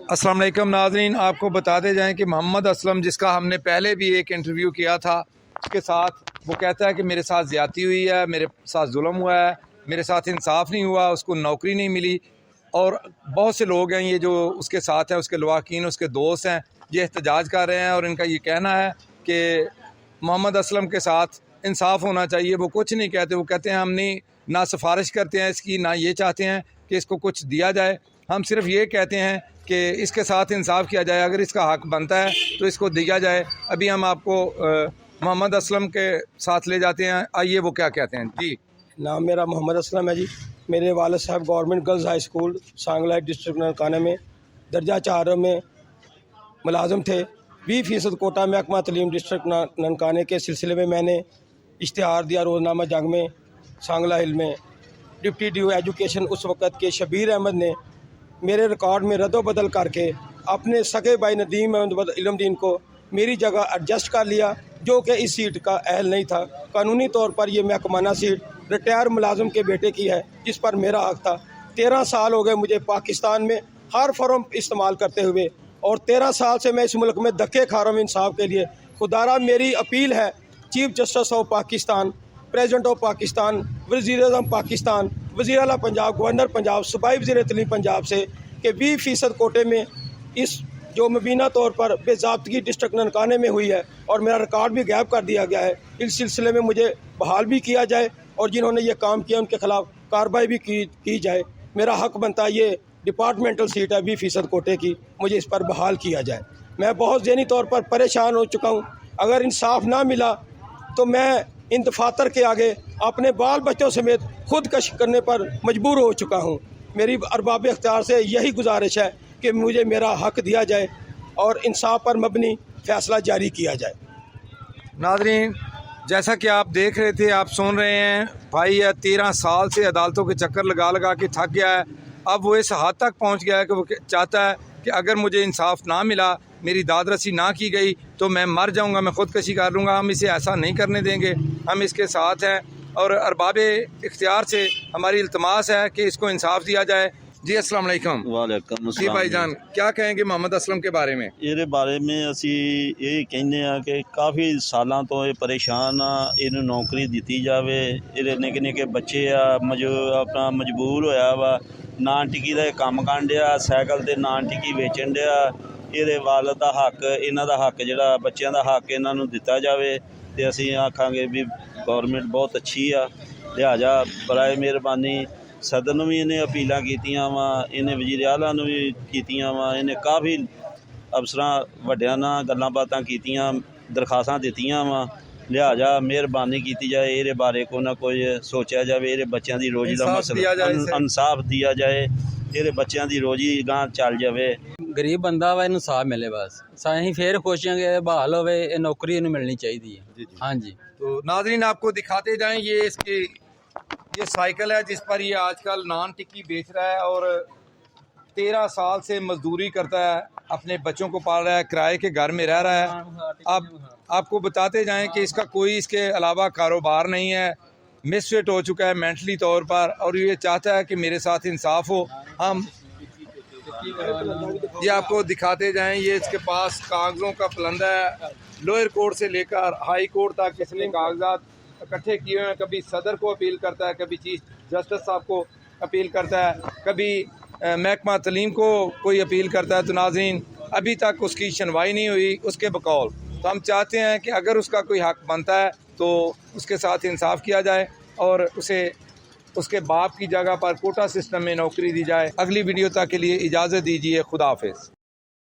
अस्सलाम वालेकुम नाज़रीन, आपको बताते जाएं कि मोहम्मद असलम, जिसका हमने पहले भी एक इंटरव्यू किया था, उसके साथ वो कहता है कि मेरे साथ ज़्यादती हुई है, मेरे साथ जुल्म हुआ है, मेरे साथ इंसाफ नहीं हुआ, उसको नौकरी नहीं मिली। और बहुत से लोग हैं ये जो उसके साथ हैं, उसके लवाकिन, उसके दोस्त हैं, ये एहतजाज कर रहे हैं और इनका ये कहना है कि मोहम्मद असलम के साथ इंसाफ होना चाहिए। वो कुछ नहीं कहते, वो कहते हैं हम नहीं ना सिफारिश करते हैं इसकी, ना ये चाहते हैं कि इसको कुछ दिया जाए। हम सिर्फ ये कहते हैं कि इसके साथ इंसाफ किया जाए, अगर इसका हक बनता है तो इसको दिया जाए। अभी हम आपको मोहम्मद असलम के साथ ले जाते हैं, आइए वो क्या कहते हैं। जी, नाम मेरा मोहम्मद असलम है जी। मेरे वालिद साहब government girls high school Sangla district Nankana में दर्जा 4 में मुलाजम थे। 20% कोटा महकमा तलीम डिस्ट्रिक्ट ननकाने के सिलसिले में मैंने इश्तिहार दिया रोज़नामा जंग में सांगला हिल में। डिप्टी डी एजुकेशन उस वक़्त के शबीर अहमद ने मेरे रिकॉर्ड में रद्द-बदल करके अपने सगे भाई नदीम अहमद इल्मदीन को मेरी जगह एडजस्ट कर लिया, जो कि इस सीट का अहल नहीं था। कानूनी तौर पर यह महकमाना सीट रिटायर मुलाजम के बेटे की है, जिस पर मेरा हक था। 13 साल हो गए मुझे पाकिस्तान में हर फॉर्म इस्तेमाल करते हुए, और 13 साल से मैं इस मुल्क में धक्के खा रहा हूँ इंसाफ के लिए। खुदारा मेरी अपील है chief justice of Pakistan, president of Pakistan, वज़ीर-ए-आज़म पाकिस्तान, वज़ीर आला पंजाब, गवर्नर पंजाब, सूबाई वज़ीर तलीम पंजाब से कि 20% कोटे में इस जो मुबीना तौर पर बेज़ाब्तगी डिस्ट्रिक्ट ननकाने में हुई है और मेरा रिकॉर्ड भी गायब कर दिया गया है, इस सिलसिले में मुझे बहाल भी किया जाए और जिन्होंने ये काम किया उनके ख़िलाफ़ कार्रवाई भी की जाए। मेरा हक बनता है, ये डिपार्टमेंटल सीट है 20% कोटे की, मुझे इस पर बहाल किया जाए। मैं बहुत ज़हनी तौर पर परेशान हो चुका हूँ। अगर इंसाफ ना मिला तो मैं इन दफातर के आगे अपने बाल बच्चों समेत खुदकशी करने पर मजबूर हो चुका हूँ। मेरी अरबाब इख्तियार से यही गुजारिश है कि मुझे मेरा हक दिया जाए और इंसाफ पर मबनी फ़ैसला जारी किया जाए। नाज़रीन, जैसा कि आप देख रहे थे, आप सुन रहे हैं, भाई 13 साल से अदालतों के चक्कर लगा लगा के थक गया है। अब वो इस हद तक पहुंच गया है कि वो चाहता है कि अगर मुझे इंसाफ ना मिला, मेरी दाद रसी ना की गई तो मैं मर जाऊंगा, मैं खुदकशी कर लूँगा। हम इसे ऐसा नहीं करने देंगे, हम इसके साथ हैं और अरबाब इख्तियार से हमारी इल्तमास है कि इसको इंसाफ दिया जाए। जी, अस्सलाम वालेकुम। वालेकुम जी भाई जान, क्या कहेंगे मोहम्मद असलम के बारे में? ਇਹਦੇ ਬਾਰੇ में ਅਸੀਂ ਇਹ ਕਹਿੰਦੇ ਆ ਕਿ ਕਾਫੀ ਸਾਲਾਂ ਤੋਂ ਇਹ ਪਰੇਸ਼ਾਨ ਆ, ਇਹਨੂੰ ਨੌਕਰੀ ਦਿੱਤੀ ਜਾਵੇ। ਇਹਦੇ ਨਿੱਕੇ ਨਿੱਕੇ ਬੱਚੇ ਆ, ਆਪਣਾ ਮਜਬੂਰ ਹੋਇਆ ਵਾ, ਨਾਨ ਟਿੱਕੀ ਦਾ ਕੰਮ ਕਰਨ ਡਿਆ, ਸਾਈਕਲ ਤੇ ਨਾਨ ਟਿੱਕੀ ਵੇਚਣ ਡਿਆ। ਇਹਦੇ ਵਾਲਦ ਦਾ ਹੱਕ, ਇਹਨਾਂ ਦਾ ਹੱਕ ਜਿਹੜਾ ਬੱਚਿਆਂ ਦਾ ਹੱਕ ਇਹਨਾਂ ਨੂੰ ਦਿੱਤਾ ਜਾਵੇ ਤੇ ਅਸੀਂ ਆਖਾਂਗੇ ਵੀ ਗੌਰਮੈਂਟ ਬਹੁਤ ਅੱਛੀ ਆ। ਲਿਹਾਜ਼ਾ ਬਰਾਏ ਮਿਹਰਬਾਨੀ ਸਦਰ ਨੂੰ ਵੀ ਇਹਨੇ ਅਪੀਲਾਂ ਕੀਤੀਆਂ ਵਾ, ਇਹਨੇ ਵਜ਼ੀਰ ਆਲਾ ਨੂੰ ਵੀ ਕੀਤੀਆਂ ਵਾ, ਇਹਨੇ ਕਾਫੀ ਅਫਸਰਾਂ ਵੱਡਿਆਂ ਨਾਲ ਗੱਲਾਂ ਬਾਤਾਂ ਕੀਤੀਆਂ, ਦਰਖਾਸਤਾਂ ਦਿੱਤੀਆਂ ਵਾ। ਲਿਹਾਜ਼ਾ ਮਿਹਰਬਾਨੀ ਕੀਤੀ ਜਾਏ, ਇਹਦੇ ਬਾਰੇ ਕੋਈ ਨਾ ਕੋਈ ਸੋਚਿਆ ਜਾਵੇ। ਇਹਦੇ ਬੱਚਿਆਂ ਦੀ ਰੋਜ਼ੀ ਦਾ ਮਸਲਾ ਇਨਸਾਫ ਦਿਆ ਜਾਏ, ਇਹਦੇ ਬੱਚਿਆਂ ਦੀ ਰੋਜ਼ੀ ਗਾਂ ਚੱਲ ਜਾਵੇ। गरीब बंदा वा, इंसाफ मिले बस अं फिर खुश हैं कि बहाल होवे, नौकरी इन्हू मिलनी चाहिए। हाँ जी, तो नाज़रीन आपको दिखाते जाएं, ये साइकिल है जिस पर ये आजकल नान टिक्की बेच रहा है और 13 साल से मजदूरी करता है, अपने बच्चों को पाल रहा है, किराए के घर में रह रहा है। आपको बताते जाएं कि इसका कोई इसके अलावा कारोबार नहीं है, मिसफिट हो चुका है मेंटली तौर पर और ये चाहता है कि मेरे साथ इंसाफ हो। हम ये आपको दिखाते जाएं, ये इसके पास कागज़ों का फलंदा है। लोअर कोर्ट से लेकर हाई कोर्ट तक इसने कागजात इकट्ठे किए हुए हैं। कभी सदर को अपील करता है, कभी चीफ जस्टिस साहब को अपील करता है, कभी महकमा तलीम को कोई अपील करता है। तो नाज़रीन, अभी तक उसकी सुनवाई नहीं हुई उसके बकौल। तो हम चाहते हैं कि अगर उसका कोई हक बनता है तो उसके साथ इंसाफ किया जाए और उसे उसके बाप की जगह पर कोटा सिस्टम में नौकरी दी जाए। अगली वीडियो तक के लिए इजाज़त दीजिए। खुदा हाफिज़।